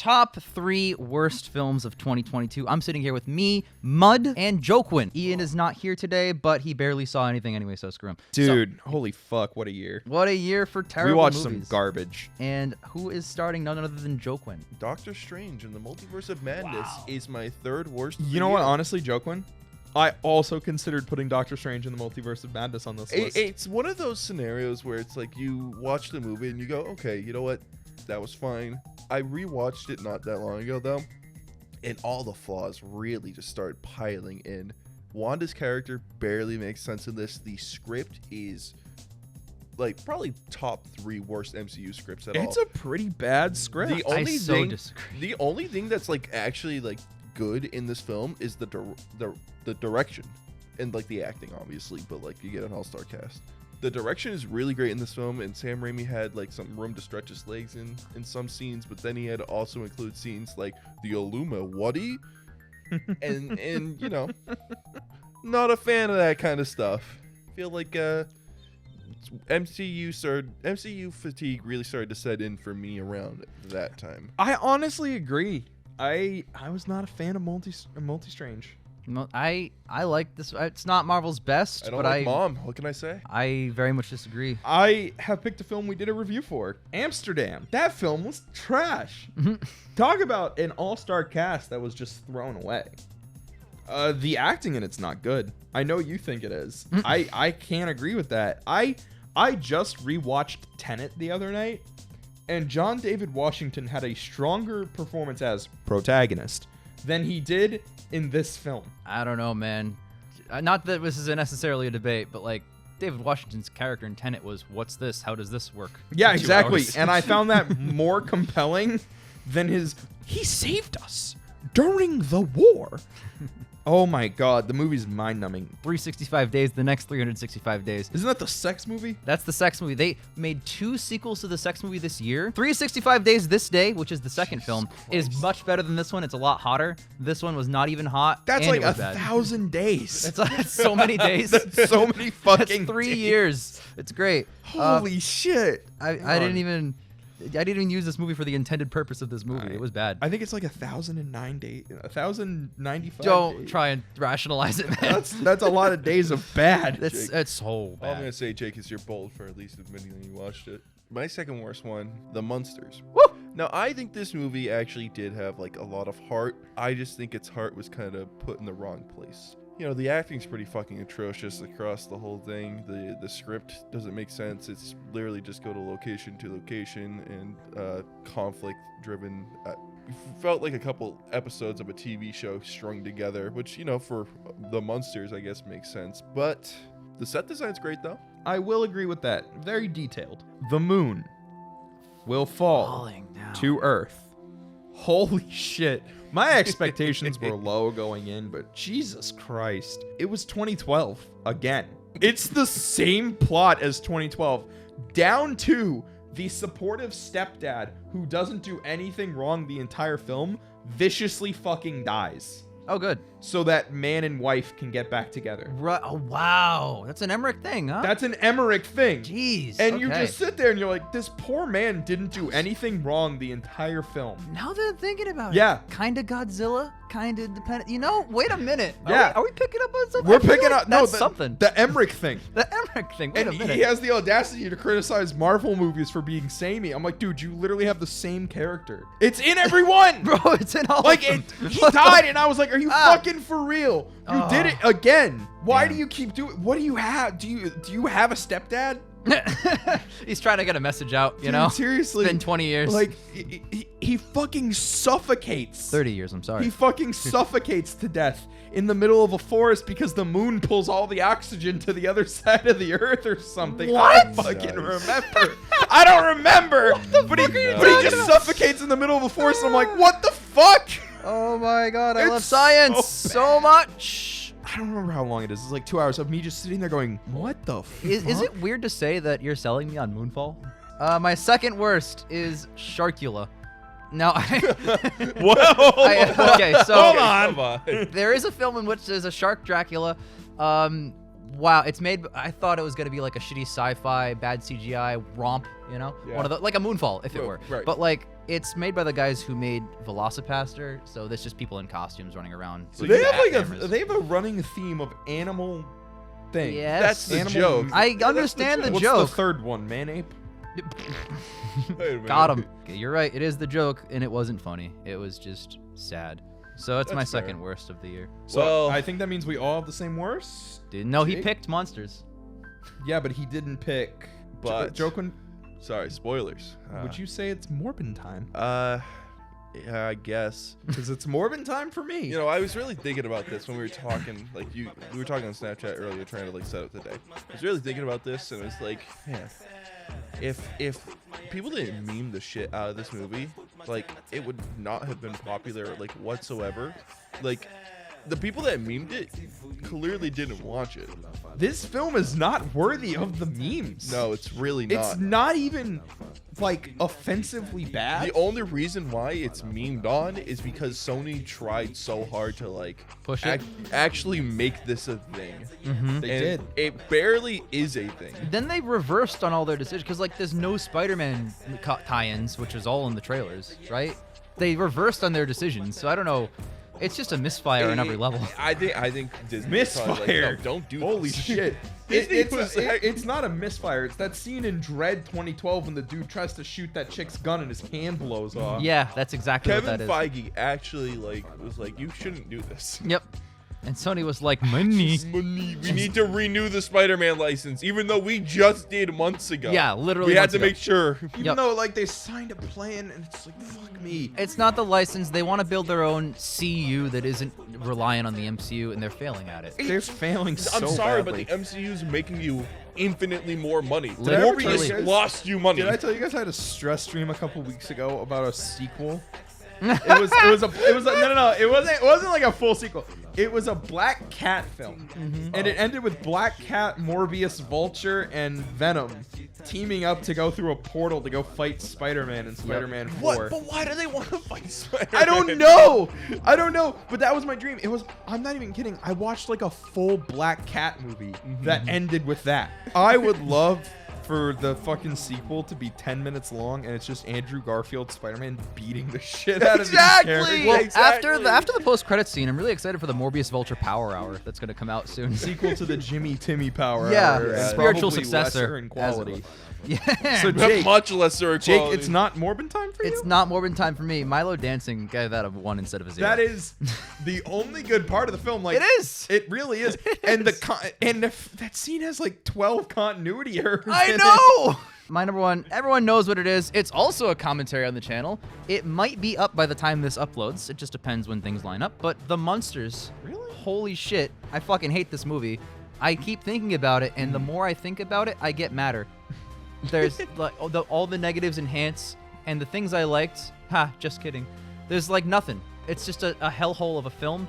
top 3 worst films of 2022. I'm sitting here with me, Mud, and Joquin. Ian is not here today, but he barely saw anything anyway, so screw him. Dude, holy fuck, what a year. What a year for terrible We watched movies. some garbage. And who is starting none other than Joquin? Doctor Strange and the Multiverse of Madness is my third worst. You know what, honestly, Joquin? I also considered putting Doctor Strange in the Multiverse of Madness on this list. It's one of those scenarios where it's like you watch the movie and you go, okay, you know what? That was fine. I rewatched it not that long ago, though, and all the flaws really just started piling in. Wanda's character barely makes sense in this. The script is like probably top 3 worst MCU scripts at all. It's a pretty bad script. The only thing that's like actually like good in this film is the direction and like the acting, obviously, but like you get an all-star cast. The direction is really great in this film, and Sam Raimi had like some room to stretch his legs in some scenes, but then he had to also include scenes like the Illuminati and you know, not a fan of that kind of stuff. Feel like MCU fatigue really started to set in for me around that time. I honestly agree. I was not a fan of Multi-Strange. I like this. It's not Marvel's best, I don't but like Mom. What can I say? I very much disagree. I have picked a film we did a review for, Amsterdam. That film was trash. Talk about an all-star cast that was just thrown away. The acting in it's not good. I know you think it is. I can't agree with that. I just rewatched Tenet the other night, and John David Washington had a stronger performance as protagonist than he did in this film. I don't know, man. Not that this is necessarily a debate, but like David Washington's character in Tenet was, what's this? How does this work? Yeah, 2 exactly. hours. And I found that more compelling than he saved us during the war. Oh my god, the movie's mind-numbing. 365 days, the next 365 days. Isn't that the sex movie? That's the sex movie. They made 2 sequels to the sex movie this year. 365 Days This Day, which is the second film, is much better than this one. It's a lot hotter. This one was not even hot. That's and like it was 1,000 days. That's so many days. That's so many fucking That's 3 days. years. It's great. Holy shit. I didn't even use this movie for the intended purpose of this movie. It was bad. I think it's like 1,009 days, 1,095 Don't days. try and rationalize it, man. That's a lot of days of bad. It's so All I'm bad. gonna say, Jake, is you're bold for at least admitting that you watched it. My second worst one, The Munsters. Woo! Now, I think this movie actually did have like a lot of heart. I just think its heart was kind of put in the wrong place. You know, the acting's pretty fucking atrocious across the whole thing. The script doesn't make sense. It's literally just go to location and conflict driven. Felt like a couple episodes of a TV show strung together, which, you know, for the Munsters, I guess makes sense. But the set design's great, though. I will agree with that. Very detailed. The moon will fall Falling down. to Earth. Holy shit. My expectations were low going in, but Jesus Christ. It was 2012 again. It's the same plot as 2012, down to the supportive stepdad who doesn't do anything wrong the entire film viciously fucking dies Oh, good. so that man and wife can get back together. Oh, wow. That's an Emmerich thing, huh? That's an Emmerich thing. Jeez. And you okay. just sit there and you're like, this poor man didn't do anything wrong the entire film. Now that I'm thinking about Yeah. it. Kind of Godzilla, kind of dependent. You know, wait a minute. Yeah. Are we picking up on something? We're I feel picking like up that's something. the Emmerich thing. The Emmerich thing. Wait And a minute. he has the audacity to criticize Marvel movies for being samey. I'm like, dude, you literally have the same character. It's in every one. Bro, it's in all Like, of them. he died, and I was like, are you fucking for real? You Oh. did it again. Why Damn. do you keep doing? What do you have? Do you have a stepdad? He's trying to get a message out, you Dude, know? seriously. It's been 20 years. Like, he fucking suffocates. 30 years, I'm sorry. He fucking suffocates to death in the middle of a forest because the moon pulls all the oxygen to the other side of the earth or something. I don't fucking remember. I don't remember. But he just suffocates in the middle of a forest. And I'm like, what the fuck? Oh my god, I It's love science so so much. I don't remember how long it is. It's like 2 hours of me just sitting there going, what the fuck? Is it weird to say that you're selling me on Moonfall? My second worst is Sharkula. Now, Whoa. okay, so Hold on. there is a film in which there's a shark Dracula. wow, it's made. I thought it was gonna be like a shitty sci-fi, bad CGI romp, you know, Yeah. one of the like a Moonfall if it Well, were. right. But like, it's made by the guys who made Velocipaster, so there's just people in costumes running around. So They you have like cameras. they have a running theme of animal things. Yes. That's the Animal- joke. I Yeah, that's understand the joke. What's joke. the third one? Man-ape? Wait a minute. Got him. Okay, you're right. It is the joke, and it wasn't funny. It was just sad. So it's my That's fair. second worst of the year. So Well- I think that means we all have the same worst. No, he Jake? picked monsters. Yeah, but he didn't pick. But- Jokin, Sorry, spoilers. would you say it's Morbin time? Yeah, I guess. Because it's Morbin time for me. You know, I was really thinking about this when we were talking. Like, we were talking on Snapchat earlier, trying to like set up the day. I was really thinking about this, and it was like, man, if people didn't meme the shit out of this movie, like, it would not have been popular, like, whatsoever. Like, the people that memed it clearly didn't watch it. This film is not worthy of the memes. No, it's really not. It's not even like offensively bad. The only reason why it's memed on is because Sony tried so hard to like Push it? actually make this a thing. They And did. It barely is a thing. Then they reversed on all their decisions because like there's no Spider-Man tie-ins, which is all in the trailers, right? They reversed on their decisions, so I don't know. It's just a misfire on every level. I think Disney was probably like, Misfire. no, don't do Holy this. shit. Disney was like- It's not a misfire. It's that scene in Dread 2012 when the dude tries to shoot that chick's gun and his hand blows off. Yeah, that's exactly Kevin what that is. Feige actually like was like, you shouldn't do this. Yep. And Sony was like, money. Money. We need to renew the Spider-Man license, even though we just did months ago. Yeah, literally We had months to ago. make sure. Even Yep. though like they signed a plan and it's like fuck me. It's not the license. They want to build their own CU that isn't reliant on the MCU, and they're failing at it. They're failing so I'm sorry, badly. but the MCU is making you infinitely more money. Literally. Morbius lost you money. Did I tell you guys I had a stress stream a couple weeks ago about a sequel? It was no. It wasn't like a full sequel. It was a Black Cat film, and it ended with Black Cat, Morbius, Vulture, and Venom teaming up to go through a portal to go fight Spider-Man and Spider-Man 4. What? But why do they want to fight Spider-Man? I don't know. But that was my dream. It was. I'm not even kidding. I watched like a full Black Cat movie that ended with that. I would love for the fucking sequel to be 10 minutes long, and it's just Andrew Garfield Spider-Man beating the shit out of Exactly! these characters. Well, Exactly. after the post-credits scene, I'm really excited for the Morbius Vulture Power Hour that's going to come out soon. Sequel to the Jimmy Timmy Power Yeah, Hour, and spiritual probably successor, lesser in quality. Yeah. So But Jake, much lesser Jake, equality. it's not Morbin time for you. It's not Morbin time for me. Milo dancing gave that a 1 instead of a 0. That is the only good part of the film. Like It is. It really is. And that scene has like 12 continuity errors. I in it. know. My number one, everyone knows what it is. It's also a commentary on the channel. It might be up by the time this uploads. It just depends when things line up. But The Munsters. Really? Holy shit. I fucking hate this movie. I keep thinking about it, and the more I think about it, I get madder. There's like all the negatives enhance, and the things I liked, just kidding. There's like nothing. It's just a hellhole of a film.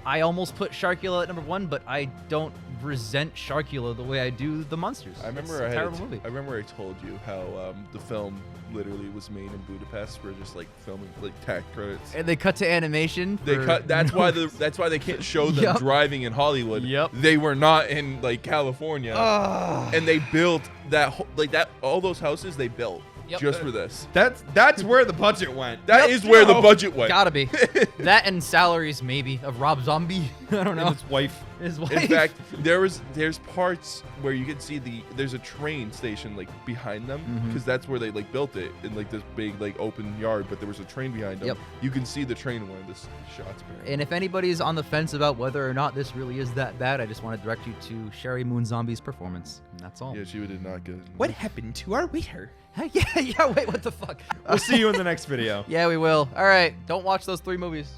I almost put Sharkula at number 1, but I don't resent Sharkula the way I do The Monsters. I remember It's a I terrible movie. I remember I told you how the film literally was made in Budapest. We're just like filming like tax credits. And they cut to animation. They for cut. That's no- why that's why they can't show them Yup. driving in Hollywood. Yup. They were not in like California, and they built that all those houses they built Yep. just for this. That's where the budget went. That is where the budget went. Gotta be. That and salaries maybe of Rob Zombie. I don't know. And his wife. His wife. In fact, there's parts where you can see there's a train station like behind them because that's where they like built it in like this big like open yard, but there was a train behind them. Yep. You can see the train in one of the shots. Apparently. And if anybody's on the fence about whether or not this really is that bad, I just want to direct you to Sherry Moon Zombie's performance. And that's all. Yeah, she did not good. What happened to our waiter? Yeah, wait, what the fuck? We'll see you in the next video. Yeah, we will. All right, don't watch those 3 movies.